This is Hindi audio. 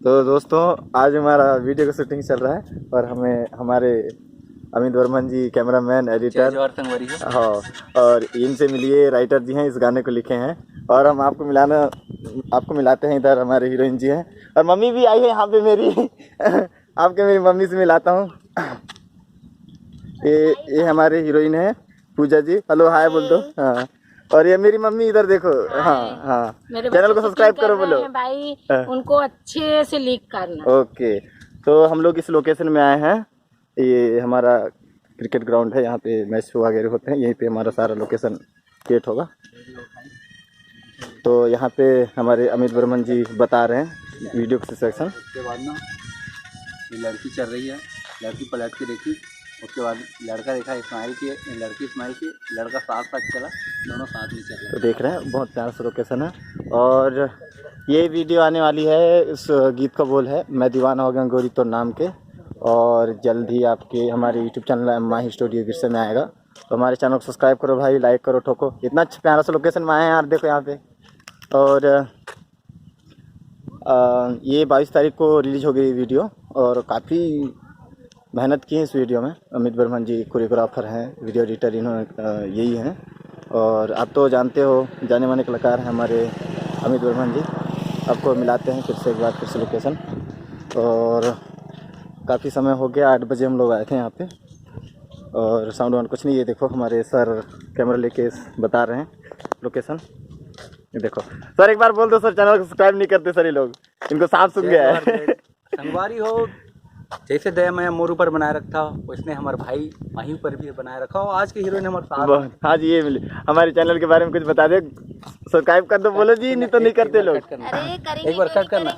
तो दोस्तों आज हमारा वीडियो का शूटिंग चल रहा है और हमें हमारे अमित वर्मन जी कैमरामैन एडिटर हाँ और इनसे मिलिए राइटर जी हैं, इस गाने को लिखे हैं। और हम आपको मिलाते हैं, इधर हमारे हीरोइन जी हैं और मम्मी भी आई है यहाँ पे मेरी मेरी मम्मी से मिलाता हूँ। ये हमारे हीरोइन है पूजा जी, हेलो हाय बोल दो। हाँ और ये मेरी मम्मी इधर देखो। हाँ चैनल को सब्सक्राइब करो बोलो भाई, उनको अच्छे से लीक करना। ओके, तो हम लोग इस लोकेशन में आए हैं। ये हमारा क्रिकेट ग्राउंड है, यहाँ पे मैच वगैरह होते हैं, यहीं पे हमारा सारा लोकेशन क्रिएट होगा। तो यहाँ पे हमारे अमित वर्मन जी बता रहे हैं वीडियो के सेक्शन। उसके बाद ना ये लड़की चल रही है, लड़की पलट के देखी, उसके बाद लड़का देखा, स्माइल किए, लड़की स्माइल की, लड़का साथ साथ चला, दोनों साथ में चल रहे। तो देख रहे हैं बहुत प्यारा सा लोकेशन है। और ये वीडियो आने वाली है, इस गीत का बोल है मैं दीवाना हो गया गोरी तो नाम के, और जल्द ही आपके हमारे यूट्यूब चैनल माही स्टूडियो विरसे में आएगा। तो हमारे चैनल को सब्सक्राइब करो भाई, लाइक करो, ठोको। इतना अच्छा प्यारा सा लोकेशन में आए हैं यार, देखो यहाँ पे। और ये 22 तारीख को रिलीज़ हो गई वीडियो और काफ़ी मेहनत की है इस वीडियो में। अमित वर्मन जी कोरियोग्राफर हैं, वीडियो एडिटर इन्होंने यही हैं। और आप तो जानते हो जाने माने कलाकार हैं हमारे अमित वर्मन जी। आपको मिलाते हैं फिर से एक बार फिर से लोकेशन। और काफ़ी समय हो गया, 8 बजे हम लोग आए थे यहाँ पे। और साउंड वाउंड कुछ नहीं, ये देखो हमारे सर कैमरा लेके बता रहे हैं लोकेशन। ये देखो सर, एक बार बोल दो सर, चैनल को सब्सक्राइब नहीं करते सर ये लोग, इनको सांप सूख गया है। संगवारी हो, जैसे दया मैं मोर ऊपर बनाए रखा उसने हमारे भाई माही पर भी बनाए रखा हो। आज के हीरो ने हमारे साथ। हाँ जी, ये मिले हमारे चैनल के बारे में कुछ बता दे, सब्सक्राइब कर दो बोलो जी, नहीं तो नहीं करते लोग। अरे एक बार कट करना।